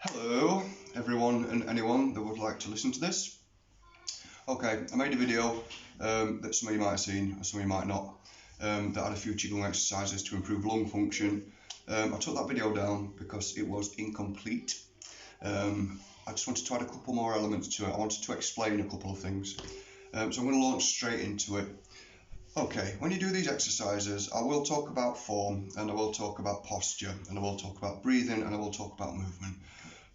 Hello everyone and anyone that would like to listen to this. Okay, I made a video that some of you might have seen or some of you might not, that had a few Qigong exercises to improve lung function. I took that video down because it was incomplete. I just wanted to add a couple more elements to it. I wanted to explain a couple of things. So I'm going to launch straight into it. Okay, when you do these exercises, I will talk about form, and I will talk about posture, and I will talk about breathing, and I will talk about movement.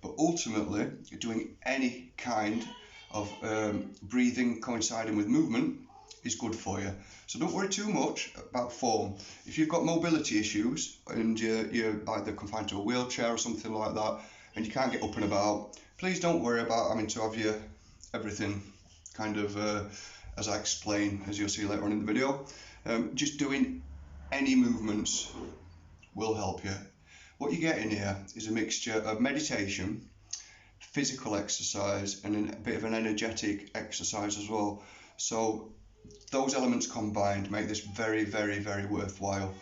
But ultimately, doing any kind of breathing coinciding with movement is good for you. So don't worry too much about form. If you've got mobility issues and you're either confined to a wheelchair or something like that, and you can't get up and about, please don't worry about having to have your everything kind of as I explain, as you'll see later on in the video. Just doing any movements will help you. What you get in here is a mixture of meditation, physical exercise, and a bit of an energetic exercise as well. So those elements combined make this very, very, very worthwhile.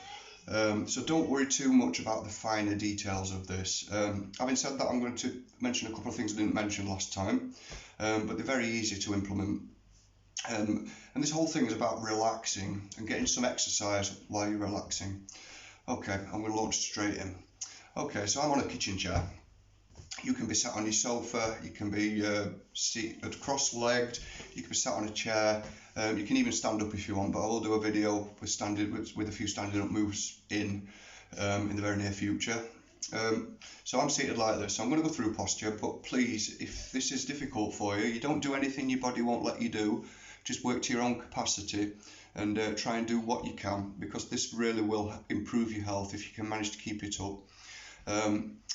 So don't worry too much about the finer details of this. Having said that, I'm going to mention a couple of things I didn't mention last time, but they're very easy to implement. And this whole thing is about relaxing and getting some exercise while you're relaxing. Okay, I'm going to launch straight in. Okay, so I'm on a kitchen chair. You can be sat on your sofa, you can be seated cross-legged, you can be sat on a chair, you can even stand up if you want, but I will do a video with a few standing up moves in the very near future. So I'm seated like this. So I'm going to go through posture, but please, if this is difficult for you, you don't do anything your body won't let you do. Just work to your own capacity and try and do what you can, because this really will improve your health if you can manage to keep it up.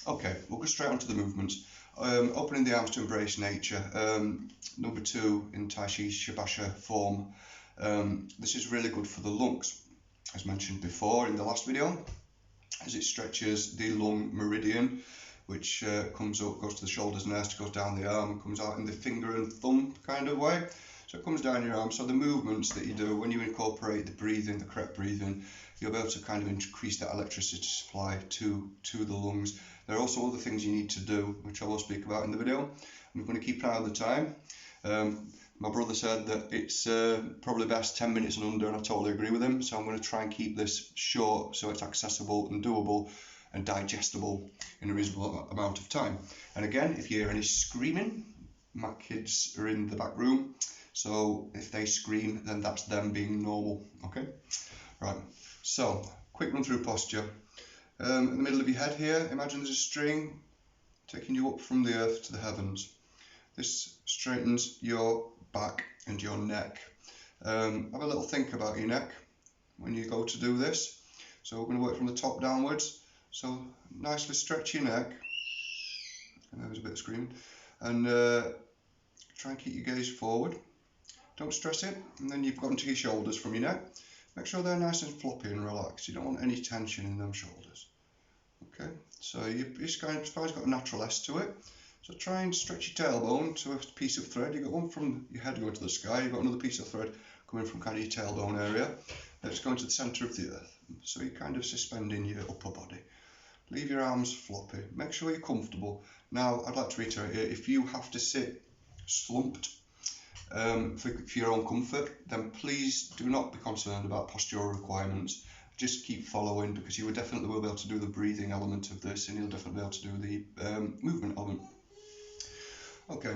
Okay, we'll go straight on to the movements. Opening the arms to embrace nature. Number 2 in Tai Chi Shabasha form. This is really good for the lungs, as mentioned before in the last video, as it stretches the lung meridian, which comes up, goes to the shoulders nest, goes down the arm, comes out in the finger and thumb kind of way. So it comes down your arm. So the movements that you do when you incorporate the breathing, the correct breathing, you'll be able to kind of increase that electricity supply to the lungs. There are also other things you need to do, which I will speak about in the video. I'm going to keep an eye on the time. My brother said that it's probably best 10 minutes and under, and I totally agree with him. So I'm going to try and keep this short so it's accessible and doable and digestible in a reasonable amount of time. And again, if you hear any screaming, my kids are in the back room. So if they scream, then that's them being normal, okay? Right, so quick run through posture. In the middle of your head here, imagine there's a string taking you up from the earth to the heavens. This straightens your back and your neck. Have a little think about your neck when you go to do this. So we're going to work from the top downwards. So nicely stretch your neck. And there was a bit of screaming. And try and keep your gaze forward. Don't stress it, and then you've got into your shoulders from your neck. Make sure they're nice and floppy and relaxed. You don't want any tension in them shoulders. Okay, so your spine's got a natural S to it. So try and stretch your tailbone to a piece of thread. You've got one from your head going to the sky. You've got another piece of thread coming from kind of your tailbone area. That's going to the centre of the earth. So you're kind of suspending your upper body. Leave your arms floppy. Make sure you're comfortable. Now, I'd like to reiterate here, if you have to sit slumped, for your own comfort, then please do not be concerned about postural requirements. Just keep following, because you will definitely be able to do the breathing element of this, and you'll definitely be able to do the movement element. Okay,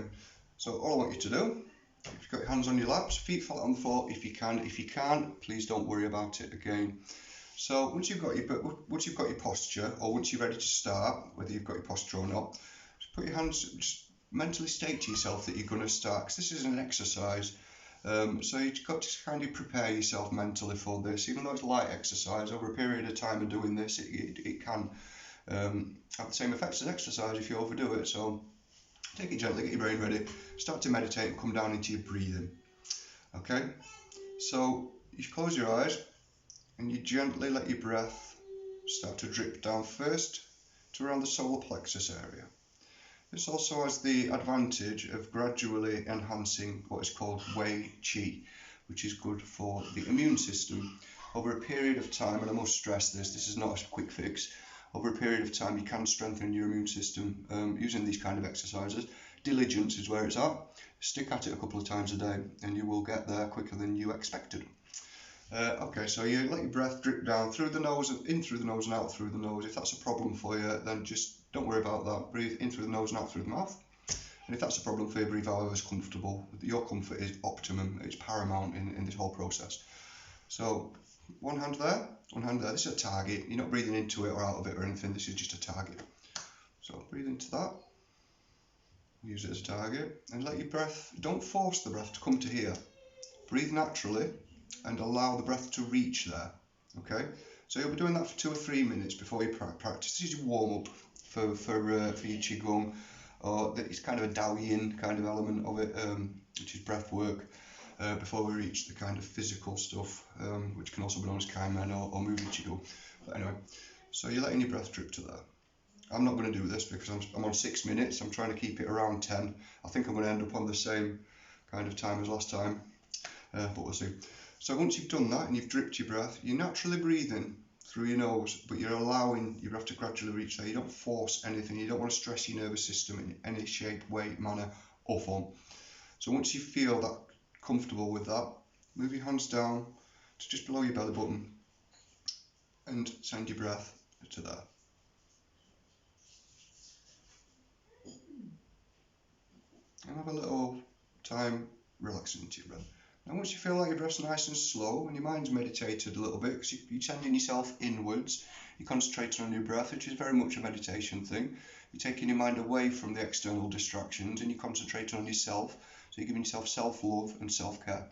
so all I want you to do, if you've got your hands on your laps, feet flat on the floor if you can. If you can't, please don't worry about it again. So once you've got your posture, or once you're ready to start, whether you've got your posture or not, just put your hands, just mentally state to yourself that you're going to start, because this is an exercise. So you've got to kind of prepare yourself mentally for this. Even though it's light exercise, over a period of time of doing this, it can have the same effects as exercise if you overdo it. So take it gently, get your brain ready, start to meditate and come down into your breathing. Okay, so you close your eyes and you gently let your breath start to drip down first to around the solar plexus area. This also has the advantage of gradually enhancing what is called Wei Qi, which is good for the immune system. Over a period of time, and I must stress this, this is not a quick fix, over a period of time you can strengthen your immune system using these kind of exercises. Diligence is where it's at. Stick at it a couple of times a day and you will get there quicker than you expected. Okay, so you let your breath drip down through the nose, in through the nose and out through the nose. If that's a problem for you, then just don't worry about that. Breathe in through the nose and out through the mouth. And if that's a problem for you, breathe however is comfortable. Your comfort is optimum, it's paramount in this whole process. So one hand there, one hand there. This is a target. You're not breathing into it or out of it or anything. This is just a target. So breathe into that. Use it as a target. And let your breath, don't force the breath to come to here. Breathe naturally and allow the breath to reach there. Okay? So you'll be doing that for 2 or 3 minutes before you practice. This is your warm-up for your Qigong. Or it's kind of a Dao Yin kind of element of it, which is breath work. Before we reach the kind of physical stuff, which can also be known as Kaimen or moving Qigong. But anyway, so you're letting your breath drip to there. I'm not going to do this because I'm on 6 minutes. I'm trying to keep it around 10. I think I'm going to end up on the same kind of time as last time, but we'll see. So once you've done that and you've dripped your breath, you're naturally breathing through your nose, but you're allowing your breath to gradually reach there. You don't force anything. You don't want to stress your nervous system in any shape, way, manner, or form. So once you feel that comfortable with that, move your hands down to just below your belly button and send your breath to there. And have a little time relaxing into your breath. And once you feel like your breath's nice and slow and your mind's meditated a little bit, because you're sending yourself inwards, you're concentrating on your breath, which is very much a meditation thing. You're taking your mind away from the external distractions and you're concentrating on yourself. So you're giving yourself self-love and self-care.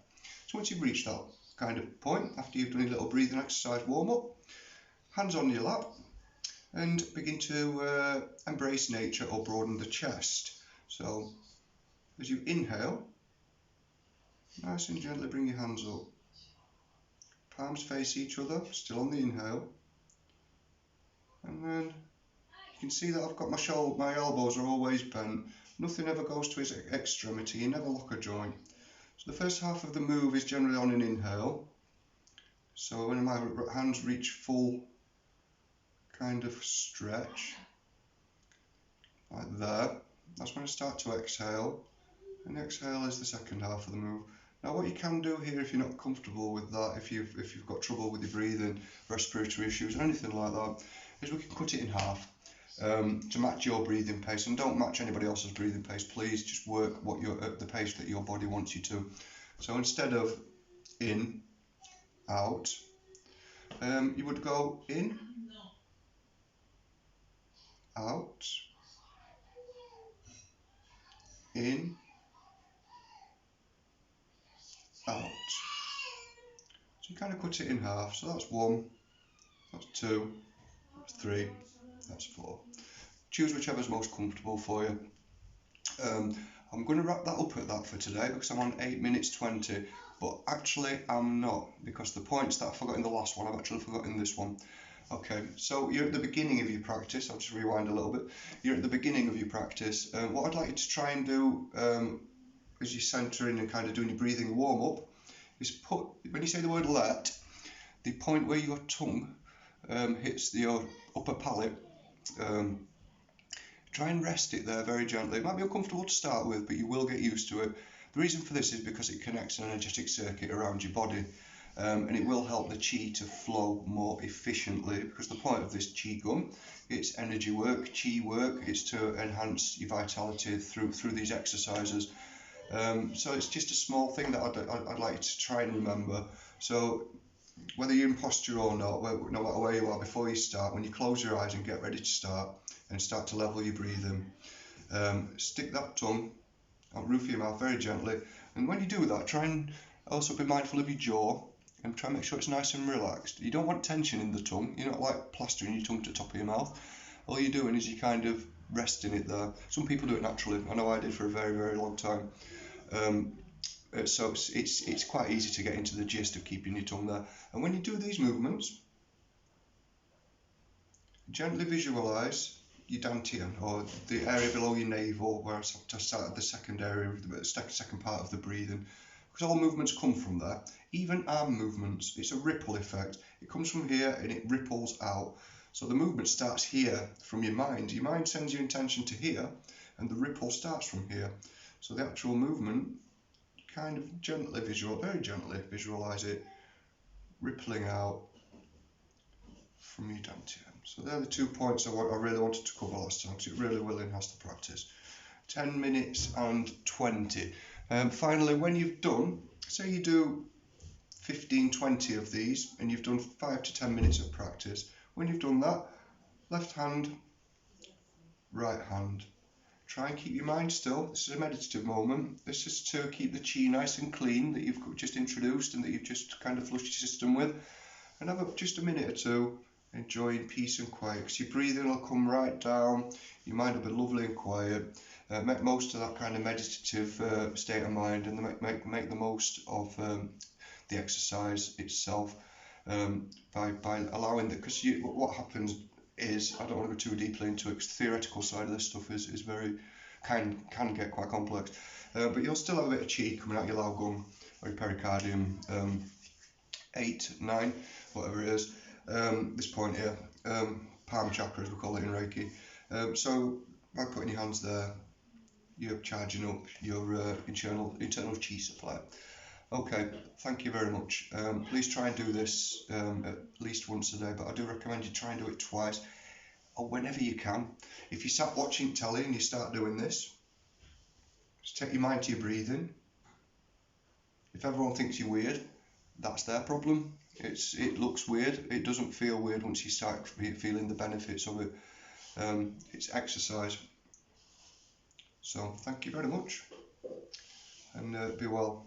So once you've reached that kind of point, after you've done a little breathing exercise warm-up, hands on your lap and begin to embrace nature or broaden the chest. So as you inhale, nice and gently bring your hands up. Palms face each other, still on the inhale. And then you can see that I've got my elbows are always bent. Nothing ever goes to its extremity, you never lock a joint. So the first half of the move is generally on an inhale. So when my hands reach full kind of stretch, like there, that's when I start to exhale. And exhale is the second half of the move. Now what you can do here if you're not comfortable with that, if you've got trouble with your breathing, respiratory issues or anything like that, is we can cut it in half to match your breathing pace. And don't match anybody else's breathing pace, please. Just work at the pace that your body wants you to. So instead of in, out, you would go in, out, in, out. So you kind of cut it in half. So that's 1, that's 2, that's 3, that's 4. Choose whichever's most comfortable for you. I'm going to wrap that up at that for today because I'm on 8 minutes 20, but actually I'm not, because the points that I forgot in the last one I've actually forgotten this one. Okay, so you're at the beginning of your practice. I'll just rewind a little bit. You're at the beginning of your practice. What I'd like you to try and do as you're centering and kind of doing your breathing warm-up is put, when you say the word let, the point where your tongue hits your upper palate, try and rest it there very gently. It might be uncomfortable to start with, but you will get used to it. The reason for this is because it connects an energetic circuit around your body, and it will help the Qi to flow more efficiently, because the point of this Qigong, it's energy work, Qi work, it's to enhance your vitality through these exercises. So it's just a small thing that I'd like you to try and remember. So whether you're in posture or not, no matter where you are, before you start, when you close your eyes and get ready to start and start to level your breathing, stick that tongue on the roof of your mouth very gently. And when you do that, try and also be mindful of your jaw and try and make sure it's nice and relaxed. You don't want tension in the tongue. You're not like plastering your tongue to the top of your mouth. All you're doing is you're kind of resting it there. Some people do it naturally. I know I did for a very, very long time. So it's quite easy to get into the gist of keeping your tongue there. And when you do these movements, gently visualise your dantian, or the area below your navel, where I start the second area of the second part of the breathing, because all movements come from there. Even arm movements, it's a ripple effect. It comes from here and it ripples out. So the movement starts here from your mind. Your mind sends your intention to here, and the ripple starts from here. So the actual movement, kind of very gently visualize it rippling out from your dantian. So they're the 2 points I really wanted to cover last time, because it really will enhance the practice. 10 minutes and 20. Finally, when you've done, say you do 15-20 of these and you've done 5 to 10 minutes of practice, when you've done that, left hand, right hand, try and keep your mind still. This is a meditative moment. This is to keep the chi nice and clean that you've just introduced and that you've just kind of flushed your system with, and have just a minute or two enjoying peace and quiet, because your breathing will come right down, your mind will be lovely and quiet. Make most of that kind of meditative state of mind, and make the most of the exercise itself by allowing that, because what happens is, I don't want to go too deeply into it, because the theoretical side of this stuff is very can get quite complex, but you'll still have a bit of chi coming out your lao gong or your pericardium, 8, 9, whatever it is, this point here, palm chakra as we call it in Reiki. So by putting your hands there, you're charging up your internal chi supply. Okay, thank you very much. Please try and do this at least once a day, but I do recommend you try and do it twice or whenever you can. If you sat watching telly and you start doing this, just take your mind to your breathing. If everyone thinks you're weird, that's their problem. It looks weird. It doesn't feel weird once you start feeling the benefits of it. It's exercise. So thank you very much, and be well.